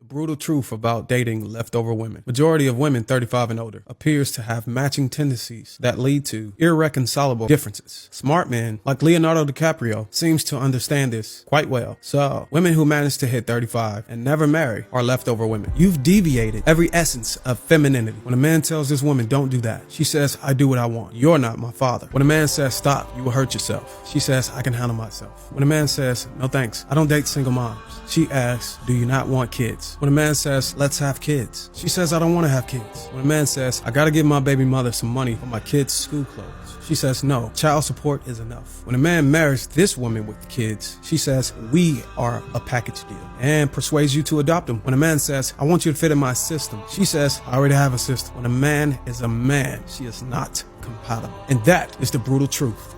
Brutal truth about dating leftover women. Majority of women 35 and older appears to have matching tendencies that lead to irreconcilable differences. Smart men, like Leonardo DiCaprio, seems to understand this quite well. So, women who manage to hit 35 and never marry are leftover women. You've deviated every essence of femininity. When a man tells this woman, don't do that, she says, I do what I want. You're not my father. When a man says, stop, you will hurt yourself, she says, I can handle myself. When a man says, no thanks, I don't date single moms, she asks, do you not want kids? When a man says, let's have kids, she says, I don't want to have kids. When a man says, I gotta give my baby mother some money for my kids' school clothes, she says, no, child support is enough. When a man marries this woman with kids, she says, we are a package deal, and persuades you to adopt them. When a man says, I want you to fit in my system, she says, I already have a system. When a man is a man, she is not compatible. And that is the brutal truth.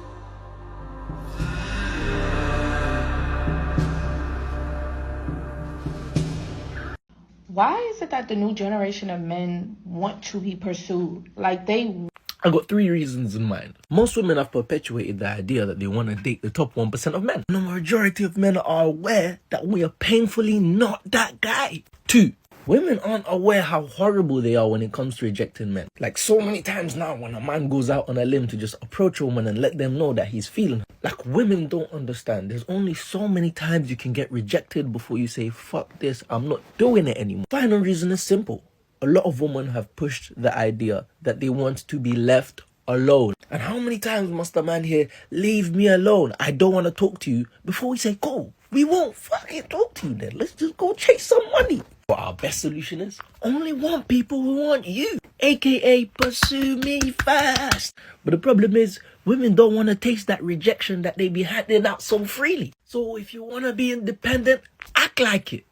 Why is it that the new generation of men want to be pursued? I got 3 reasons in mind. Most women have perpetuated the idea that they want to date the top 1% of men. And the majority of men are aware that we are painfully not that guy. 2, women aren't aware how horrible they are when it comes to rejecting men. Like so many times now when a man goes out on a limb to just approach a woman and let them know that he's feeling her. Like women don't understand. There's only so many times you can get rejected before you say, fuck this, I'm not doing it anymore. Final reason is simple. A lot of women have pushed the idea that they want to be left alone. And how many times must a man hear, leave me alone, I don't want to talk to you, before we say, go, we won't fucking talk to you then, let's just go chase some money. But our best solution is, only want people who want you, aka pursue me fast. But the problem is, women don't want to taste that rejection that they be handing out so freely. So if you want to be independent, act like it.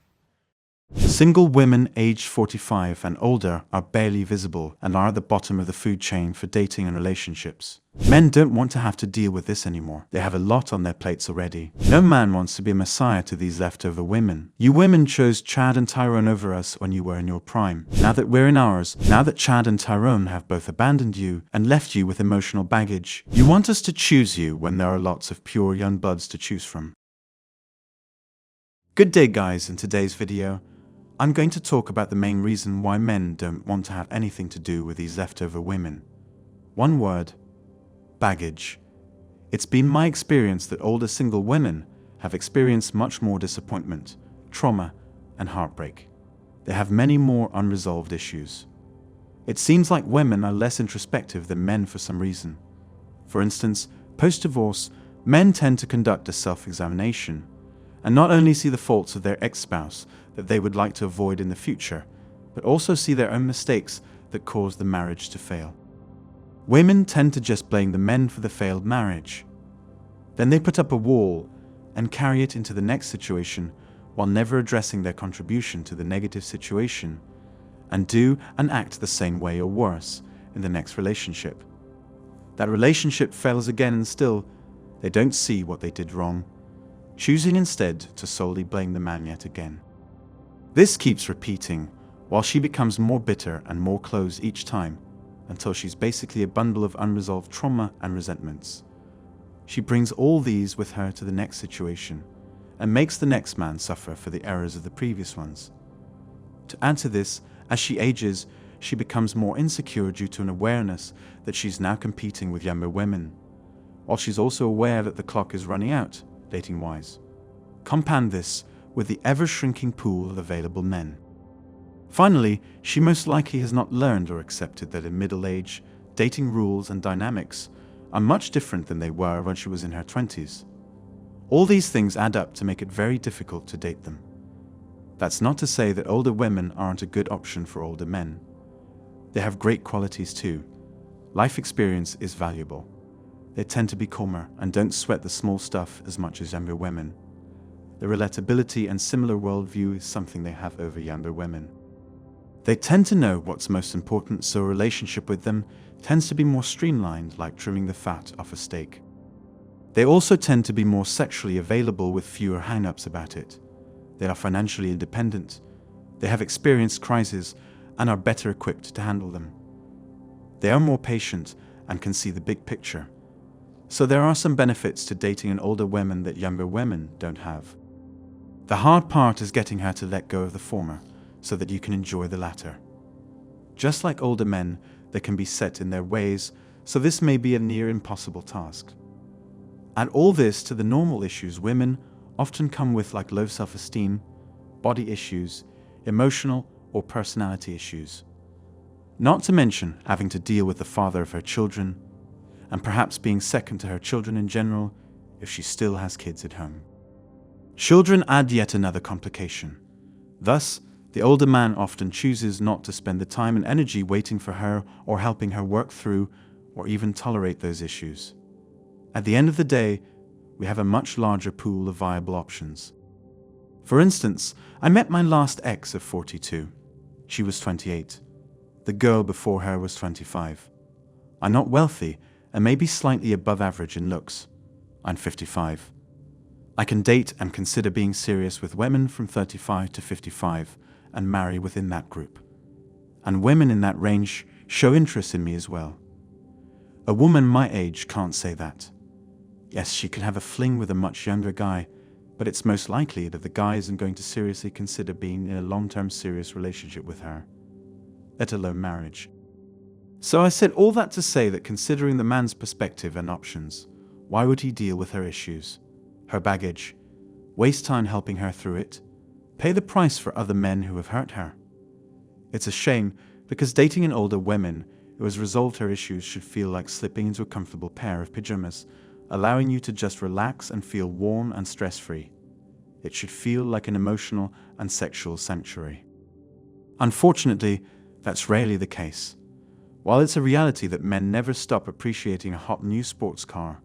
Single women aged 45 and older are barely visible and are at the bottom of the food chain for dating and relationships. Men don't want to have to deal with this anymore. They have a lot on their plates already. No man wants to be a messiah to these leftover women. You women chose Chad and Tyrone over us when you were in your prime. Now that we're in ours, now that Chad and Tyrone have both abandoned you and left you with emotional baggage, you want us to choose you when there are lots of pure young bloods to choose from. Good day guys, in today's video, I'm going to talk about the main reason why men don't want to have anything to do with these leftover women. One word: baggage. It's been my experience that older single women have experienced much more disappointment, trauma, and heartbreak. They have many more unresolved issues. It seems like women are less introspective than men for some reason. For instance, post-divorce, men tend to conduct a self-examination and not only see the faults of their ex-spouse that they would like to avoid in the future, but also see their own mistakes that caused the marriage to fail. Women tend to just blame the men for the failed marriage. Then they put up a wall and carry it into the next situation while never addressing their contribution to the negative situation, and do and act the same way or worse in the next relationship. That relationship fails again and still, they don't see what they did wrong, choosing instead to solely blame the man yet again. This keeps repeating, while she becomes more bitter and more closed each time, until she's basically a bundle of unresolved trauma and resentments. She brings all these with her to the next situation, and makes the next man suffer for the errors of the previous ones. To add to this, as she ages, she becomes more insecure due to an awareness that she's now competing with younger women, while she's also aware that the clock is running out, dating-wise. Compound this with the ever-shrinking pool of available men. Finally, she most likely has not learned or accepted that in middle age, dating rules and dynamics are much different than they were when she was in her 20s. All these things add up to make it very difficult to date them. That's not to say that older women aren't a good option for older men. They have great qualities too. Life experience is valuable. They tend to be calmer and don't sweat the small stuff as much as younger women. The relatability and similar worldview is something they have over younger women. They tend to know what's most important, so a relationship with them tends to be more streamlined, like trimming the fat off a steak. They also tend to be more sexually available with fewer hang-ups about it. They are financially independent. They have experienced crises and are better equipped to handle them. They are more patient and can see the big picture. So there are some benefits to dating an older woman that younger women don't have. The hard part is getting her to let go of the former, so that you can enjoy the latter. Just like older men, they can be set in their ways, so this may be a near impossible task. Add all this to the normal issues women often come with, like low self-esteem, body issues, emotional or personality issues. Not to mention having to deal with the father of her children, and perhaps being second to her children in general if she still has kids at home. Children add yet another complication. Thus, the older man often chooses not to spend the time and energy waiting for her or helping her work through or even tolerate those issues. At the end of the day, we have a much larger pool of viable options. For instance, I met my last ex of 42. She was 28. The girl before her was 25. I'm not wealthy and maybe slightly above average in looks. I'm 55. I can date and consider being serious with women from 35 to 55 and marry within that group. And women in that range show interest in me as well. A woman my age can't say that. Yes, she can have a fling with a much younger guy, but it's most likely that the guy isn't going to seriously consider being in a long-term serious relationship with her, let alone marriage. So I said all that to say that considering the man's perspective and options, why would he deal with her issues, her baggage, waste time helping her through it, pay the price for other men who have hurt her? It's a shame because dating an older woman who has resolved her issues should feel like slipping into a comfortable pair of pajamas, allowing you to just relax and feel warm and stress-free. It should feel like an emotional and sexual sanctuary. Unfortunately, that's rarely the case. While it's a reality that men never stop appreciating a hot new sports car,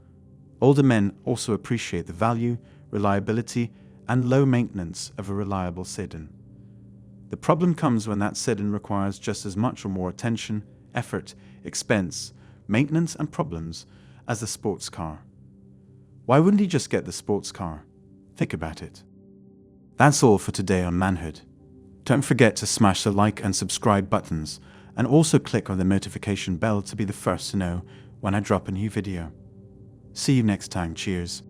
older men also appreciate the value, reliability, and low maintenance of a reliable sedan. The problem comes when that sedan requires just as much or more attention, effort, expense, maintenance, and problems as the sports car. Why wouldn't he just get the sports car? Think about it. That's all for today on Manhood. Don't forget to smash the like and subscribe buttons, and also click on the notification bell to be the first to know when I drop a new video. See you next time. Cheers.